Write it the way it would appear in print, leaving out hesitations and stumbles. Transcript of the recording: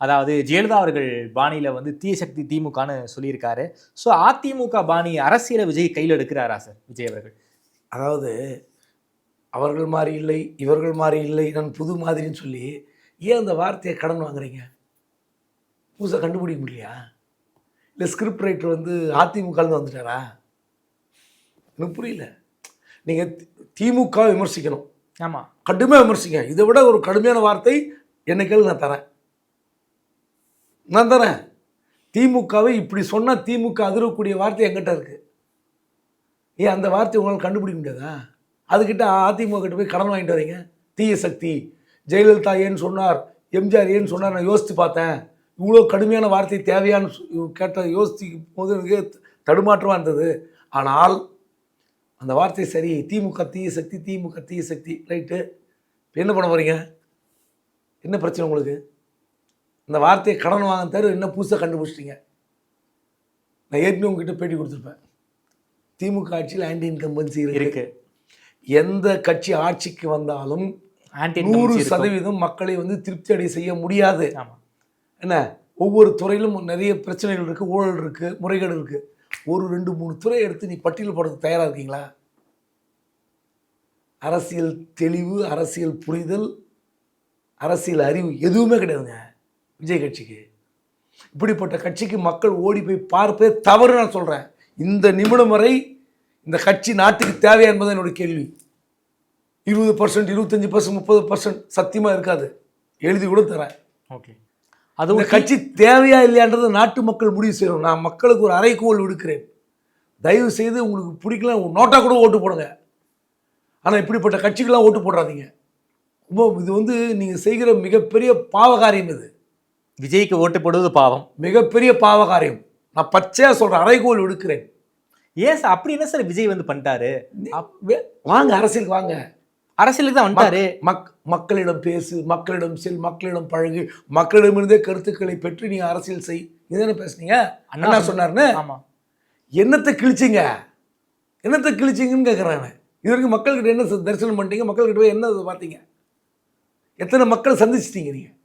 அதாவது ஜெயலலிதா அவர்கள் பாணியில் வந்து தீய சக்தி திமுகன்னு சொல்லியிருக்காரு. ஸோ அதிமுக பாணி அரசியலை விஜய் கையில் எடுக்கிறாரா சார் விஜய் அவர்கள்? அதாவது அவர்கள் மாதிரி இல்லை, இவர்கள் மாதிரி இல்லை, நான் புது மாதிரின்னு சொல்லி ஏன் அந்த வார்த்தையை கடன் வாங்குறீங்க? புதுசாக கண்டுபிடிக்க முடியலையா? இல்லை ஸ்கிரிப்ட் ரைட்டர் வந்து அதிமுகலேருந்து வந்துட்டாரா? எனக்கு புரியல. நீங்கள் திமுக விமர்சிக்கணும், ஆமாம், கடுமையாக விமர்சிங்க. இதை விட ஒரு கடுமையான வார்த்தை என்னைக்கு நான் தரேன். திமுகவை இப்படி சொன்னால் திமுக அதிரக்கூடிய வார்த்தை என்கிட்ட இருக்குது. ஏன் அந்த வார்த்தை உங்களால் கண்டுபிடிக்க முடியாதா? அதுக்கிட்ட அதிமுக கிட்ட போய் கடன் வாங்கிட்டு வரீங்க. தீய சக்தி, ஜெயலலிதா ஏன்னு சொன்னார், எம்ஜிஆர் ஏன்னு சொன்னார், நான் யோசித்து பார்த்தேன். இவ்வளோ கடுமையான வார்த்தை தேவையான்னு கேட்ட யோசிக்கும் போது எனக்கு தடுமாற்றமாக இருந்தது. ஆனால் அந்த வார்த்தை சரி, திமுக தீய சக்தி, திமுக தீய சக்தி, ரைட்டு. இப்போ என்ன பண்ண போகிறீங்க? என்ன பிரச்சனை உங்களுக்கு? அந்த வார்த்தையை கடன் வாங்க தவிர என்ன புதுசாக கண்டுபிடிச்சிட்டிங்க? நான் ஏற்கனவே உங்ககிட்ட பேட்டி கொடுத்துருப்பேன். திமுக ஆட்சியில் ஆன்டி இன்கம்பன்சி இருக்கு. எந்த கட்சி ஆட்சிக்கு வந்தாலும் 100% மக்களை வந்து திருப்தி அடைய செய்ய முடியாது. என்ன, ஒவ்வொரு துறையிலும் நிறைய பிரச்சனைகள் இருக்குது, ஊழல் இருக்குது, முறைகேடு இருக்குது. ஒரு 2-3 துறை எடுத்து நீ பட்டியல் போடுறதுக்கு தயாராக இருக்கீங்களா? அரசியல் தெளிவு, அரசியல் புரிதல், அரசியல் அறிவு எதுவுமே கிடையாதுங்க விஜய் கட்சிக்கு. இப்படிப்பட்ட கட்சிக்கு மக்கள் ஓடி போய் பார்ப்பதே தவறு. நான் சொல்கிறேன், இந்த நிமிடம் வரை இந்த கட்சி நாட்டுக்கு தேவையா என்பது என்னோட கேள்வி. 20%, 25%, 30% சத்தியமாக இருக்காது. எழுதி கூட தரேன். ஓகே, அது ஒரு கட்சி தேவையா இல்லையான்றது நாட்டு மக்கள் முடிவு செய்யணும். நான் மக்களுக்கு ஒரு அறைகோல் விடுக்கிறேன். தயவு செய்து உங்களுக்கு பிடிக்கல நோட்டா கூட ஓட்டு போடுங்க. ஆனால் இப்படிப்பட்ட கட்சிக்கெல்லாம் ஓட்டு போடுறாதீங்க. இது வந்து நீங்கள் செய்கிற மிகப்பெரிய பாவகாரியம். இது விஜய்க்கு ஓட்டு போடுவது பாவம், மிகப்பெரிய பாவகாரியம். நான் பச்சையாக சொல்கிறேன், அறைகோல் விடுக்கிறேன். ஏன் சார் அப்படி என்ன சார் விஜய் வந்து பண்ணிட்டாரு? வாங்க அரசியலுக்கு வாங்க. அரசியலுக்கு தான் வந்துட்டாரு. மக்களிடம் பேசு, மக்களிடம் செல், மக்களிடம் பழகு, மக்களிடமிருந்தே கருத்துக்களை பெற்று நீங்கள் அரசியல் செய். இதுதானே பேசுனீங்க. அண்ணா சொன்னார்னு. ஆமாம். என்னத்தை கிழிச்சிங்கன்னு கேட்குறாங்க. இது வரைக்கும் மக்கள்கிட்ட என்ன தரிசனம் பண்ணிட்டீங்க? மக்கள்கிட்ட போய் என்ன பார்த்தீங்க? எத்தனை மக்களை சந்திச்சிட்டீங்க நீங்கள்?